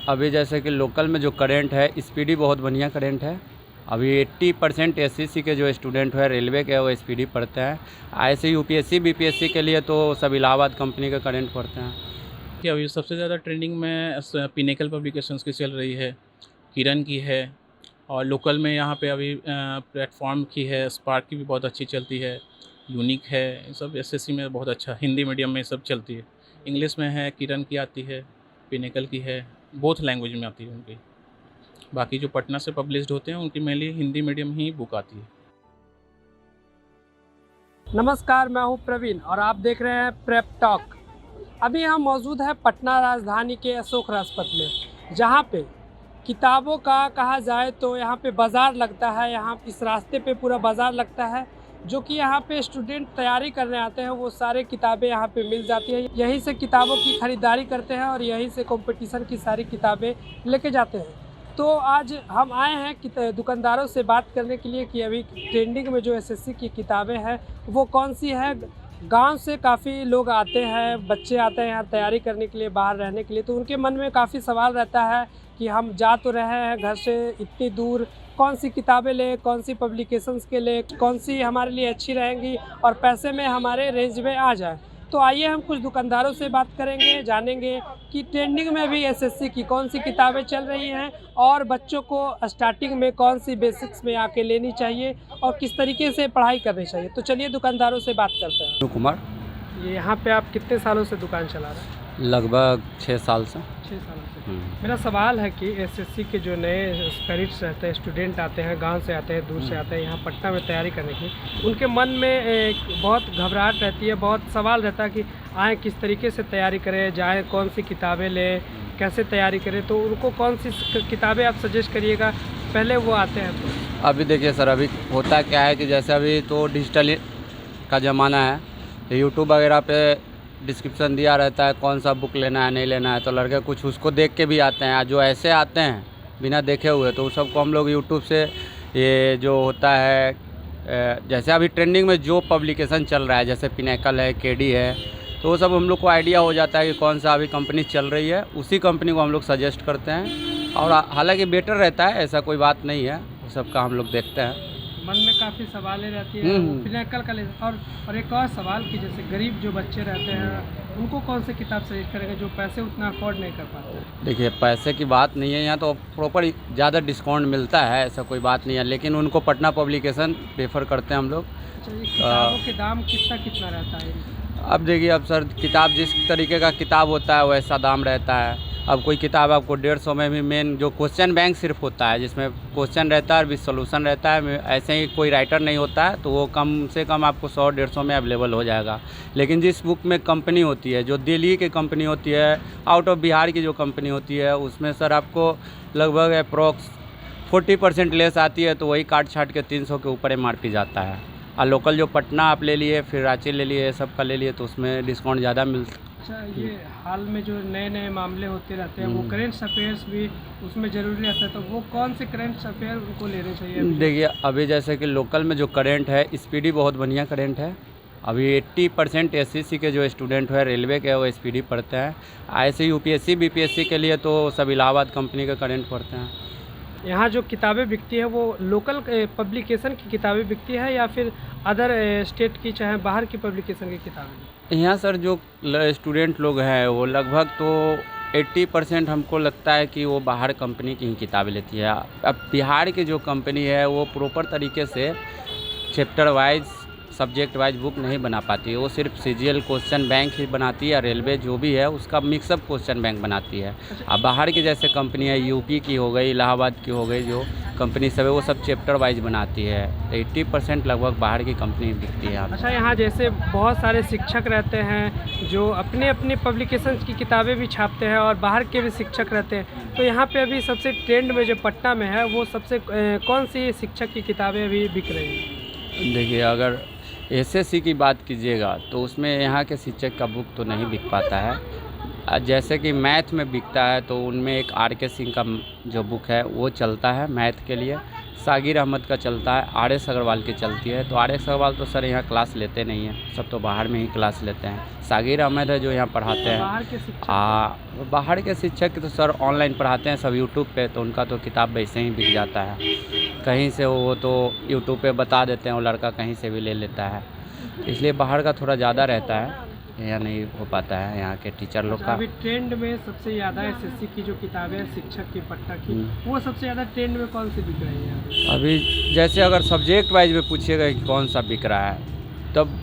अभी जैसे कि लोकल में जो करंट है, स्पीडी बहुत बढ़िया करंट है। अभी 80% एसएससी के जो स्टूडेंट है रेलवे के, वो स्पीडी पढ़ते हैं। ऐसे यूपीएससी बीपीएससी के लिए तो सब इलाहाबाद कंपनी का करंट पढ़ते हैं। कि अभी सबसे ज़्यादा ट्रेंडिंग में पिनेकल पब्लिकेशंस की चल रही है, किरण की है, और लोकल में यहाँ पे अभी प्लेटफॉर्म की है, स्पार्क की भी बहुत अच्छी चलती है, यूनिक है। ये सब एसएससी में बहुत अच्छा, हिंदी मीडियम में सब चलती है। इंग्लिश में है, किरण की आती है, पिनेकल की है, बोथ लैंग्वेज में आती है उनकी। बाकी जो पटना से पब्लिश्ड होते हैं उनकी मेनली हिंदी मीडियम ही बुक आती है। नमस्कार, मैं हूं प्रवीण और आप देख रहे हैं प्रेप टॉक। अभी हम मौजूद हैं पटना राजधानी के अशोक राजपथ में, जहां पे किताबों का कहा जाए तो यहां पे बाज़ार लगता है। यहां इस रास्ते पे पूरा बाज़ार लगता है, जो कि यहां पे स्टूडेंट तैयारी करने आते हैं। वो सारे किताबें यहां पे मिल जाती हैं। यहीं से किताबों की ख़रीदारी करते हैं और यहीं से कंपटीशन की सारी किताबें लेके जाते हैं। तो आज हम आए हैं कि दुकानदारों से बात करने के लिए कि अभी ट्रेंडिंग में जो एसएससी की किताबें हैं वो कौन सी है। गांव से काफ़ी लोग आते हैं, बच्चे आते हैं यहाँ तैयारी करने के लिए, बाहर रहने के लिए, तो उनके मन में काफ़ी सवाल रहता है कि हम जा तो रहे हैं घर से इतनी दूर, कौन सी किताबें लें, कौन सी पब्लिकेशंस के लें, कौन सी हमारे लिए अच्छी रहेंगी और पैसे में हमारे रेंज में आ जाए। तो आइए हम कुछ दुकानदारों से बात करेंगे, जानेंगे कि ट्रेंडिंग में भी एसएससी की कौन सी किताबें चल रही हैं और बच्चों को स्टार्टिंग में कौन सी बेसिक्स में आके लेनी चाहिए और किस तरीके से पढ़ाई करनी चाहिए। तो चलिए दुकानदारों से बात करते हैं। अनु कुमार। ये यहाँ पे आप कितने सालों से दुकान चला रहे हैं? लगभग 6 साल से। 6 सालों से। मेरा सवाल है कि एसएससी के जो नए स्पिरिट्स रहते हैं, स्टूडेंट आते हैं, गांव से आते हैं, दूर से आते हैं यहाँ पटना में तैयारी करने की, उनके मन में एक बहुत घबराहट रहती है, बहुत सवाल रहता है कि आएँ किस तरीके से तैयारी करें, जाएँ कौन सी किताबें लें, कैसे तैयारी करें। तो उनको कौन सी किताबें आप सजेस्ट करिएगा, पहले वो आते हैं तो? अभी देखिए सर, अभी होता क्या है कि जैसे अभी तो डिजिटल का ज़माना है, यूट्यूब वगैरह पे डिस्क्रिप्शन दिया रहता है कौन सा बुक लेना है नहीं लेना है, तो लड़के कुछ उसको देख के भी आते हैं। जो ऐसे आते हैं बिना देखे हुए, तो उस सबको हम लोग यूट्यूब से, ये जो होता है जैसे अभी ट्रेंडिंग में जो पब्लिकेशन चल रहा है, जैसे पिनेकल है, केडी है, तो वो सब हम लोग को आइडिया हो जाता है कि कौन सा अभी कंपनी चल रही है, उसी कंपनी को हम लोग सजेस्ट करते हैं। और हालांकि बेटर रहता है, ऐसा कोई बात नहीं है, वो सब का हम लोग देखते हैं। मन में काफ़ी सवालें रहती है पिनेकल का और एक और सवाल कि जैसे गरीब जो बच्चे रहते हैं उनको कौन सी किताब सजेस्ट करेंगे जो पैसे उतना अफोर्ड नहीं कर पाते? देखिए, पैसे की बात नहीं है, यहाँ तो प्रॉपर ज़्यादा डिस्काउंट मिलता है, ऐसा कोई बात नहीं है, लेकिन उनको पटना पब्लिकेशन प्रेफर करते हैं हम लोग। अच्छा, ये किताबों के दाम कितना रहता है? अब देखिए, अब सर किताब जिस तरीके का किताब होता है वैसा दाम रहता है। अब कोई किताब आपको 150 में भी, मेन जो क्वेश्चन बैंक सिर्फ होता है, जिसमें क्वेश्चन रहता है और भी सोल्यूशन रहता है, ऐसे ही कोई राइटर नहीं होता है, तो वो कम से कम आपको 100-150 में अवेलेबल हो जाएगा। लेकिन जिस बुक में कंपनी होती है, जो दिल्ली की कंपनी होती है, आउट ऑफ बिहार की जो कंपनी होती है, उसमें सर आपको लगभग अप्रॉक्स 40% लेस आती है, तो वही काट छाट के 300 के ऊपर MRP जाता है। और लोकल जो पटना आप ले लिए, फिर रांची ले लिए, सब का ले लिए, तो उसमें डिस्काउंट ज़्यादा मिलता है। अच्छा, ये हाल में जो नए नए मामले होते रहते हैं वो करेंट अफेयर्स भी उसमें ज़रूरी रहता है, तो वो कौन से करेंट अफेयर उनको लेने चाहिए? देखिए, अभी जैसे कि लोकल में जो करंट है, स्पीडी बहुत बढ़िया करंट है। अभी 80% एसएससी के जो स्टूडेंट है रेलवे के, वो स्पीडी पढ़ते हैं। ऐसे यूपीएससी बीपीएससी के लिए तो सब इलाहाबाद कंपनी का करंट पढ़ते हैं। यहाँ जो किताबें बिकती है वो लोकल पब्लिकेशन की किताबें बिकती है या फिर अदर स्टेट की, चाहे बाहर की पब्लिकेशन की किताबें? यहाँ सर जो स्टूडेंट लोग हैं वो लगभग तो 80% हमको लगता है कि वो बाहर कंपनी की ही किताबें लेती है। अब बिहार की जो कंपनी है वो प्रॉपर तरीके से chapter wise, subject wise book नहीं बना पाती है। वो सिर्फ सीजीएल क्वेश्चन बैंक ही बनाती है, रेलवे जो भी है उसका मिक्सअप क्वेश्चन बैंक बनाती है। अब बाहर की जैसे कंपनी है, यूपी की हो गई, इलाहाबाद की हो गई, जो कंपनी सब है वो सब चैप्टर वाइज बनाती है। तो 80% लगभग बाहर की कंपनी बिकती है। अच्छा, यहाँ जैसे बहुत सारे शिक्षक रहते हैं जो अपने अपने पब्लिकेशन की किताबें भी छापते हैं और बाहर के भी शिक्षक रहते हैं, तो यहाँ पे अभी सबसे ट्रेंड में जो पटना में है वो सबसे कौन सी शिक्षक की किताबें अभी बिक रही हैं? देखिए, अगर एसएससी की बात कीजिएगा तो उसमें यहाँ के शिक्षक का बुक तो नहीं बिक पाता है। जैसे कि मैथ में बिकता है, तो उनमें एक आर के सिंह का जो बुक है वो चलता है मैथ के लिए। सागिर अहमद का चलता है, आर एस अग्रवाल की चलती है। तो आर एस अग्रवाल तो सर यहाँ क्लास लेते नहीं हैं, सब तो बाहर में ही क्लास लेते हैं। सागिर अहमद है जो यहाँ पढ़ाते हैं। बाहर के शिक्षक बाहर के शिक्षक तो सर ऑनलाइन पढ़ाते हैं सब यूट्यूब पे, तो उनका तो किताब वैसे ही बिक जाता है। कहीं से वो तो यूट्यूब पे बता देते हैं, वो लड़का कहीं से भी ले लेता है, इसलिए बाहर का थोड़ा ज़्यादा रहता है, यहाँ नहीं हो पाता है यहाँ के टीचर लोग का। अभी ट्रेंड में सबसे ज़्यादा एसएससी की जो किताबें हैं शिक्षक की पट्टा की, वो सबसे ज़्यादा ट्रेंड में कौन सी बिक रही है? अभी जैसे अगर सब्जेक्ट वाइज में पूछिएगा कि कौन सा बिक रहा है, तब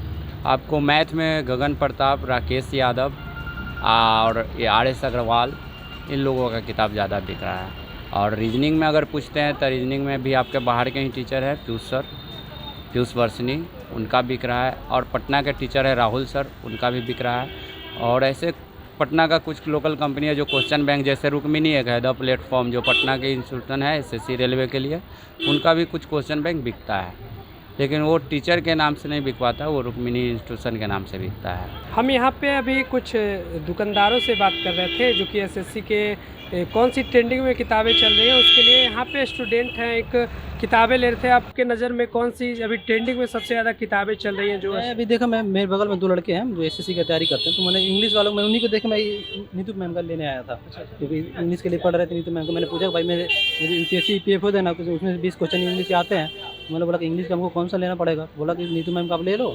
आपको मैथ में गगन प्रताप, राकेश यादव और ये आर एस अग्रवाल, इन लोगों का किताब ज़्यादा बिक रहा है। और रीजनिंग में अगर पूछते हैं तो रीजनिंग में भी आपके बाहर के ही टीचर हैं, पीयूष सर, पीयूष वर्षनी, उनका बिक रहा है। और पटना के टीचर है राहुल सर, उनका भी बिक रहा है। और ऐसे पटना का कुछ लोकल कंपनी है जो क्वेश्चन बैंक, जैसे रुक्मिनी एक है द प्लेटफॉर्म, जो पटना के इंस्टीट्यूशन है एसएससी रेलवे के लिए, उनका भी कुछ क्वेश्चन बैंक बिकता है, लेकिन वो टीचर के नाम से नहीं बिक पाता, वो रुक्मिनी इंस्टीट्यूशन के नाम से बिकता है। हम यहाँ पे अभी कुछ दुकानदारों से बात कर रहे थे जो कि एसएससी के कौन सी ट्रेंडिंग में किताबें चल रही हैं उसके लिए यहाँ पे स्टूडेंट हैं, एक किताबें ले रहे थे। आपके नज़र में कौन सी अभी ट्रेंडिंग में सबसे ज़्यादा किताबें चल रही हैं? जो मैं अभी देखा, मैं मेरे बगल में 2 लड़के हैं जो एसएससी की तैयारी करते हैं, तो मैंने इंग्लिश वालों में उन्हीं को देख मैं नीतू मैम का लेने आया था, क्योंकि इंग्लिश के लिए पढ़ रहे थे नीतू मैम को। मैंने पूछा भाई मुझे यूपीएससी पीएफओ देना, उसमें 20 क्वेश्चन इंग्लिश के आते हैं। मैंने बोला कि इंग्लिश का हमको कौन सा लेना पड़ेगा? बोला कि नीतू मैम का आप ले लो,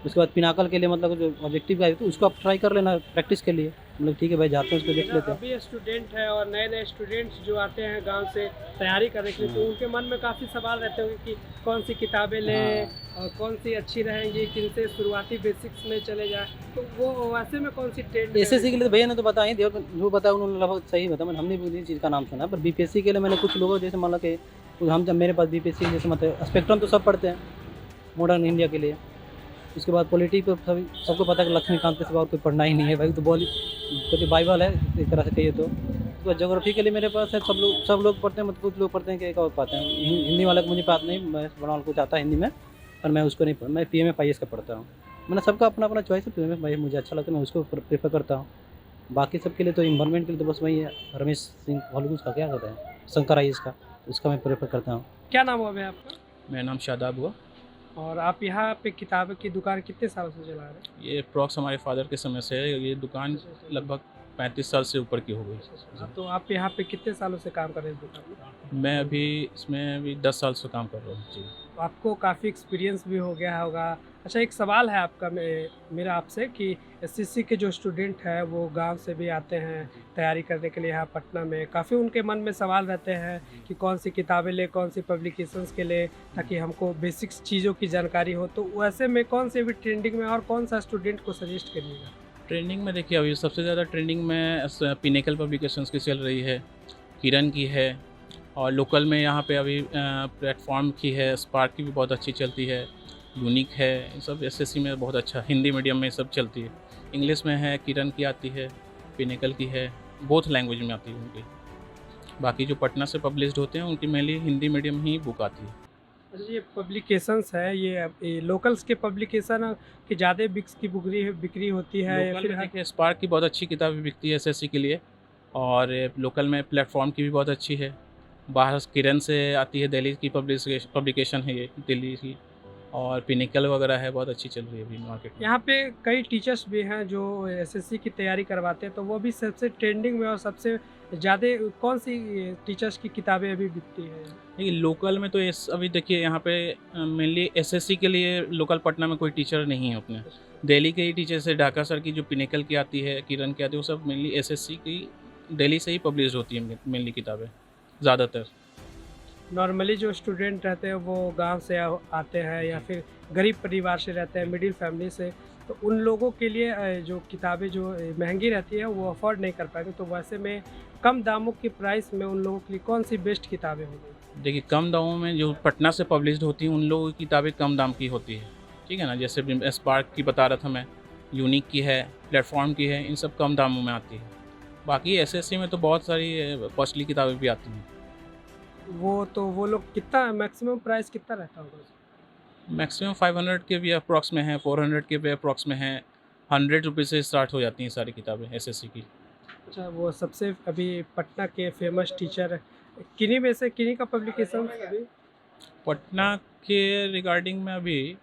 उसके बाद पिनाकल के लिए मतलब जो ऑब्जेक्टिव है तो उसको आप ट्राई कर लेना प्रैक्टिस के लिए। मतलब ठीक है भाई, जाते हैं उसको देख लेते हैं। अभी स्टूडेंट है और नए नए स्टूडेंट्स जो आते हैं गांव से तैयारी करने के लिए, तो उनके मन में काफ़ी सवाल रहते होंगे कि कौन सी किताबें लें और कौन सी अच्छी रहेंगी, किन से शुरुआती बेसिक्स में चले जाए, तो वो वैसे में कौन सी ट्रेंड? एसएससी के लिए तो भैया ने तो बताया ही, जो बताया उन्होंने लगभग सही बताया, हमने भी इस चीज़ का नाम सुना। पर बीपीएससी के लिए मैंने कुछ लोगों जैसे मान लो कि हम जब मेरे पास बीपीएससी जैसे मतलब स्पेक्ट्रम तो सब पढ़ते हैं मॉडर्न इंडिया के लिए, उसके बाद पॉलिटी पर सबको पता है कि लक्ष्मीकांत के सिवा और कोई पढ़ना ही नहीं है भाई, तो कुछ बाइबल है एक तरह से कहिए तो। उसके बाद जोग्राफी के लिए मेरे पास है, सब लोग पढ़ते हैं, मतलब कुछ लोग पढ़ते हैं कि एक और पाते हैं। हिंदी वाला को मुझे बात नहीं, मैं बनाल कुछ आता है हिंदी में, पर मैं उसको नहीं पढ़, मैं PMF का पढ़ता हूँ। मैंने सबका अपना अपना चॉइस है, PMF मुझे अच्छा लगता है, मैं उसको प्रेफर करता हूँ। बाकी सबके लिए तो इन्वायरमेंट के लिए तो बस वही है, रमेश सिंह हॉलीवुड का क्या कहते हैं, शंकर IAS का, उसका मैं प्रेफर करता हूँ। क्या नाम हुआ भैया आपका? मेरा नाम शादाब हुआ। और आप यहाँ पे किताबों की दुकान कितने सालों से चला रहे हैं? ये अप्रॉक्स हमारे फादर के समय से है, ये दुकान लगभग 35 साल से ऊपर की हो गई। तो आप यहाँ पे कितने सालों से काम कर रहे हैं इस दुकान में? मैं अभी इसमें अभी 10 साल से काम कर रहा हूँ जी। तो आपको काफ़ी एक्सपीरियंस भी हो गया होगा। अच्छा, एक सवाल है आपका मेरा आपसे कि एसएससी के जो स्टूडेंट हैं वो गांव से भी आते हैं तैयारी करने के लिए यहाँ पटना में, काफ़ी उनके मन में सवाल रहते हैं कि कौन सी किताबें ले, कौन सी पब्लिकेशंस के लिए, ताकि हमको बेसिक्स चीज़ों की जानकारी हो। तो वैसे में कौन से भी ट्रेंडिंग में और कौन सा स्टूडेंट को सजेस्ट करिएगा? ट्रेंडिंग में देखिए, अभी सबसे ज़्यादा ट्रेंडिंग में पिनेकल पब्लिकेशंस की चल रही है, किरण की है, और लोकल में यहाँ पे अभी प्लेटफॉर्म की है, स्पार्क की भी बहुत अच्छी चलती है, यूनिक है, ये सब एसएससी में बहुत अच्छा, हिंदी मीडियम में सब चलती है। इंग्लिश में है, किरण की आती है, पिनेकल की है, बोथ लैंग्वेज में आती है उनकी। बाकी जो पटना से पब्लिश्ड होते हैं उनकी मेनली हिंदी मीडियम ही बुक आती है। अच्छा, ये पब्लिकेशंस है, ये लोकल्स के पब्लिकेशन की ज़्यादा बिक्स की बिक्री होती है या लोकल फिर? में देखिए, स्पार्क की बहुत अच्छी किताबें बिकती है एसएससी के लिए, और लोकल में प्लेटफॉर्म की भी बहुत अच्छी है। बाहर किरण से आती है, दिल्ली की पब्लिकेशन है ये, दिल्ली की, और पिनिकल वगैरह है, बहुत अच्छी चल रही है अभी मार्केट में। यहाँ पे कई टीचर्स भी हैं जो एसएससी की तैयारी करवाते हैं, तो वो भी सबसे ट्रेंडिंग में और सबसे ज़्यादा कौन सी टीचर्स की किताबें अभी बिकती हैं? देखिए, लोकल में तो अभी देखिए यहाँ पे मेनली एसएससी के लिए लोकल पटना में कोई टीचर नहीं है अपने। दिल्ली के ही टीचर्स है, ढाका सर की जो पिनिकल की आती है, किरण की आती है, वो सब मेनली एसएससी की दिल्ली से ही पब्लिश होती है मेनली किताबें ज़्यादातर। नॉर्मली जो स्टूडेंट रहते हैं वो गांव से आते हैं या फिर गरीब परिवार से रहते हैं, मिडिल फैमिली से, तो उन लोगों के लिए जो किताबें जो महंगी रहती है वो अफोर्ड नहीं कर पाएंगे, तो वैसे में कम दामों की प्राइस में उन लोगों के लिए कौन सी बेस्ट किताबें होंगी? देखिए, कम दामों में जो पटना से पब्लिश्ड होती हैं उन लोगों की किताबें कम दाम की होती है, ठीक है ना। जैसे स्पार्क की बता रहा था मैं, यूनिक की है, प्लेटफॉर्म की है, इन सब कम दामों में आती है। बाकी एसएससी में तो बहुत सारी कॉस्टली किताबें भी आती हैं। वो लोग कितना मैक्सिमम प्राइस कितना रहता होगा? मैक्सिमम 500 के भी अप्रॉक्स में है, 400 के भी अप्रॉक्स में है, 100 रुपये से स्टार्ट हो जाती हैं सारी किताबें एसएससी की। अच्छा, वो सबसे अभी पटना के फेमस टीचर किन्हीं में से किन्हीं का पब्लिकेशन अभी पटना के रिगार्डिंग में अभी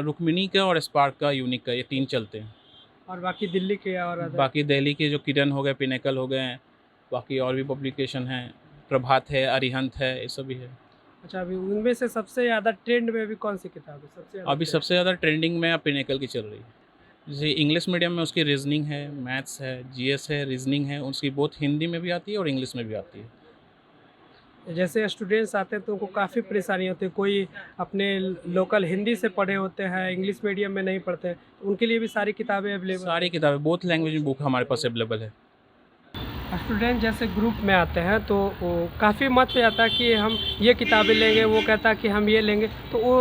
रुक्मिणी का और स्पार्क का, यूनिक का, ये 3 चलते हैं। और बाकी दिल्ली के और other? बाकी दिल्ली के जो किरण हो गए, पिनेकल हो गए हैं, बाकी और भी पब्लिकेशन हैं, प्रभात है, अरिहंत है, ये सब भी है। अच्छा, अभी उनमें से सबसे ज़्यादा ट्रेंड में अभी कौन सी किताब है सबसे ज़्यादा अभी trend? सबसे ज़्यादा ट्रेंडिंग में पिनेकल की चल रही है। जैसे इंग्लिश मीडियम में उसकी रीजनिंग है, मैथ्स है, जीएस है, रीजनिंग है, उसकी बोथ हिंदी में भी आती है और इंग्लिश में भी आती है। जैसे स्टूडेंट्स आते हैं तो उनको काफ़ी परेशानी होती है, कोई अपने लोकल हिंदी से पढ़े होते हैं, इंग्लिश मीडियम में नहीं पढ़ते हैं, उनके लिए भी सारी किताबें अवेलेबल? सारी किताबें, बोथ लैंग्वेज में बुक हमारे पास अवेलेबल है। स्टूडेंट जैसे ग्रुप में आते हैं तो वो काफ़ी मत पे आता है कि हम ये किताबें लेंगे, वो कहता है कि हम ये लेंगे, तो वो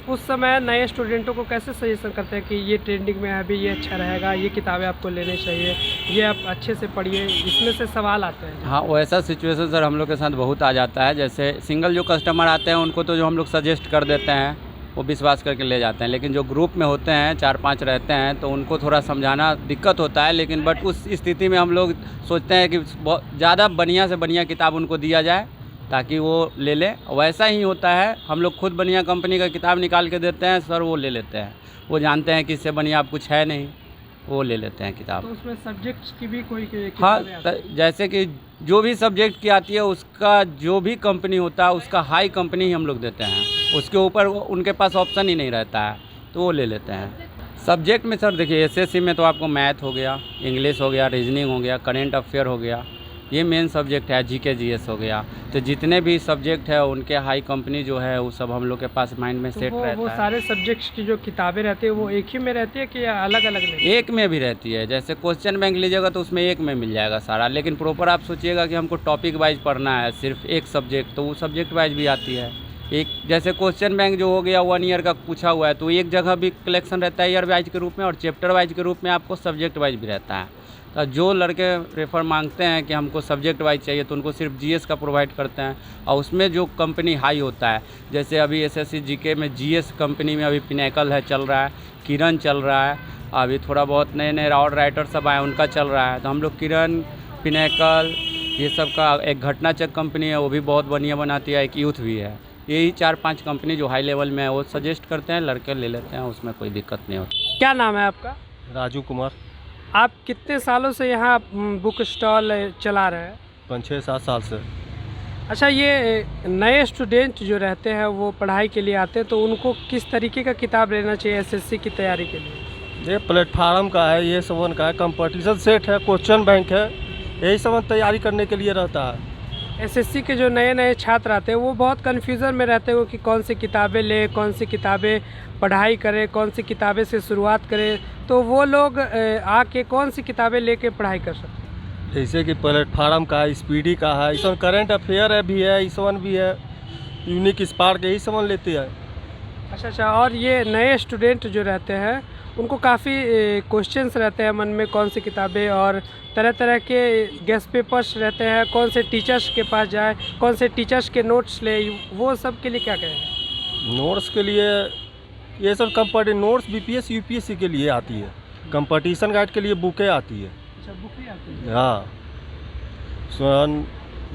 उस समय नए स्टूडेंटों को कैसे सजेशन करते हैं कि ये ट्रेंडिंग में है, अभी ये अच्छा रहेगा, ये किताबें आपको लेनी चाहिए, ये आप अच्छे से पढ़िए, इसमें से सवाल आते हैं? हाँ, वैसा सिचुएशन सर हम लोग के साथ बहुत आ जाता है। जैसे सिंगल जो कस्टमर आते हैं उनको तो जो हम लोग सजेस्ट कर देते हैं वो विश्वास करके ले जाते हैं, लेकिन जो ग्रुप में होते हैं 4-5 रहते हैं तो उनको थोड़ा समझाना दिक्कत होता है। लेकिन बट उस स्थिति में हम लोग सोचते हैं कि बहुत ज़्यादा बढ़िया से बढ़िया किताब उनको दिया जाए ताकि वो ले लें। वैसा ही होता है, हम लोग खुद बढ़िया कंपनी का किताब निकाल के देते हैं सर, वो ले लेते हैं। वो जानते हैं कि इससे बढ़िया अब कुछ है नहीं, वो ले लेते हैं किताब। तो उसमें सब्जेक्ट्स की भी कोई हाँ, किताबें आती हैं? जैसे कि जो भी सब्जेक्ट की आती है उसका जो भी कंपनी होता है उसका हाई कंपनी ही हम लोग देते हैं, उसके ऊपर उनके पास ऑप्शन ही नहीं रहता है तो वो ले लेते हैं। सब्जेक्ट में सर देखिए, एसएससी में तो आपको मैथ हो गया, इंग्लिश हो गया, रीजनिंग हो गया, करेंट अफेयर हो गया, ये मेन सब्जेक्ट है, जीके जीएस हो गया। तो जितने भी सब्जेक्ट है उनके हाई कंपनी जो है वो सब हम लोग के पास माइंड में तो सेट वो रहता है। सारे सब्जेक्ट्स की जो किताबें रहती है वो एक ही में रहती है कि अलग अलग नहीं? एक में भी रहती है। जैसे क्वेश्चन बैंक लीजिएगा तो उसमें एक में मिल जाएगा सारा, लेकिन प्रॉपर आप सोचिएगा कि हमको टॉपिक वाइज पढ़ना है सिर्फ एक सब्जेक्ट, तो वो सब्जेक्ट वाइज भी आती है। एक जैसे क्वेश्चन बैंक जो हो गया 1 ईयर का पूछा हुआ है तो एक जगह भी कलेक्शन रहता है ईयर वाइज के रूप में, और चैप्टर वाइज के रूप में आपको सब्जेक्ट वाइज भी रहता है। तो जो लड़के रेफ़र मांगते हैं कि हमको सब्जेक्ट वाइज चाहिए तो उनको सिर्फ जीएस का प्रोवाइड करते हैं, और उसमें जो कंपनी हाई होता है, जैसे अभी एसएससी जीके में जीएस कंपनी में अभी पिनेकल है चल रहा है, किरण चल रहा है, अभी थोड़ा बहुत नए नए राउंड राइटर सब आए उनका चल रहा है। तो हम लोग किरण, पिनेकल, ये सब का एक घटना चेक कंपनी है वो भी बहुत बढ़िया बनाती है, एक यूथ भी है। यही 4-5 कंपनी जो हाई लेवल में है वो सजेस्ट करते हैं, लड़के ले लेते हैं, उसमें कोई दिक्कत नहीं होती। क्या नाम है आपका? राजू कुमार। आप कितने सालों से यहाँ बुक स्टॉल चला रहे हैं? 5-6-7 साल से। अच्छा, ये नए स्टूडेंट जो रहते हैं वो पढ़ाई के लिए आते हैं तो उनको किस तरीके का किताब लेना चाहिए एसएससी की तैयारी के लिए? ये प्लेटफार्म का है, ये सब का है, कंपटीशन सेट है, क्वेश्चन बैंक है, यही सब तैयारी करने के लिए रहता है। एसएससी के जो नए नए छात्र आते हैं वो बहुत कन्फ्यूज़न में रहते हैं कि कौन सी किताबें लें, कौन सी किताबें पढ़ाई करें, कौन सी किताबें से शुरुआत करें, तो वो लोग आके कौन सी किताबें लेके पढ़ाई कर सकते हैं? जैसे कि प्लेटफार्म का है, स्पीडी का है, इस करेंट अफेयर है भी है, इस भी है, यूनिक स्पार्क, यही सब लेते हैं। अच्छा, और ये नए स्टूडेंट जो रहते हैं उनको काफ़ी क्वेश्चंस रहते हैं मन में, कौन सी किताबें, और तरह तरह के गेस्ट पेपर्स रहते हैं, कौन से टीचर्स के पास जाए, कौन से टीचर्स के नोट्स ले, वो सब के लिए क्या कहें? नोट्स के लिए ये सब नोट्स बीपीएस यूपीएससी के लिए आती है, कंपटीशन गाइड के लिए बुकें आती है। अच्छा, बुक ही आती है? हाँ,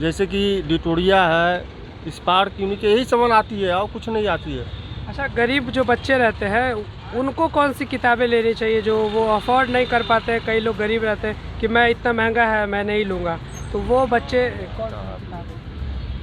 जैसे कि डिटोरिया है, स्पार्क, यूनिक, यही सामान आती है और कुछ नहीं आती है। अच्छा, गरीब जो बच्चे रहते हैं उनको कौन सी किताबें लेनी चाहिए जो वो अफोर्ड नहीं कर पाते हैं? कई लोग गरीब रहते हैं कि मैं इतना महंगा है मैं नहीं लूँगा, तो वो बच्चे कौन सी किताबें?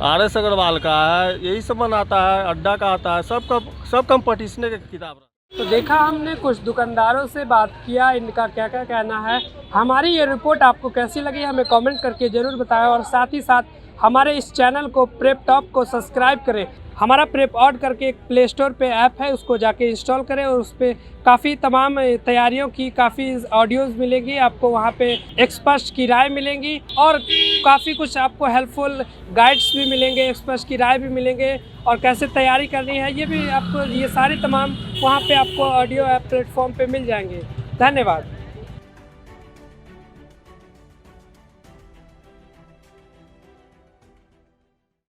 RS अग्रवाल का है, यही सामान आता है, अड्डा का आता है, सब कंपटीशन की किताब। तो देखा हमने कुछ दुकानदारों से बात किया, इनका क्या क्या कहना है। हमारी ये रिपोर्ट आपको कैसी लगी हमें कमेंट करके ज़रूर बताएं, और साथ ही साथ हमारे इस चैनल को प्रेप टॉक को सब्सक्राइब करें। हमारा प्रेप ऑड करके एक प्ले स्टोर पे ऐप है, उसको जाके इंस्टॉल करें और उस पर काफ़ी तमाम तैयारियों की काफ़ी ऑडियोज़ मिलेंगी आपको, वहाँ पे एक्सपर्ट्स की राय मिलेंगी और काफ़ी कुछ आपको हेल्पफुल गाइड्स भी मिलेंगे, एक्सपर्ट्स की राय भी मिलेंगे, और कैसे तैयारी करनी है ये भी आपको, ये सारे तमाम वहाँ पे आपको ऑडियो ऐप प्लेटफॉर्म पे मिल जाएंगे। धन्यवाद।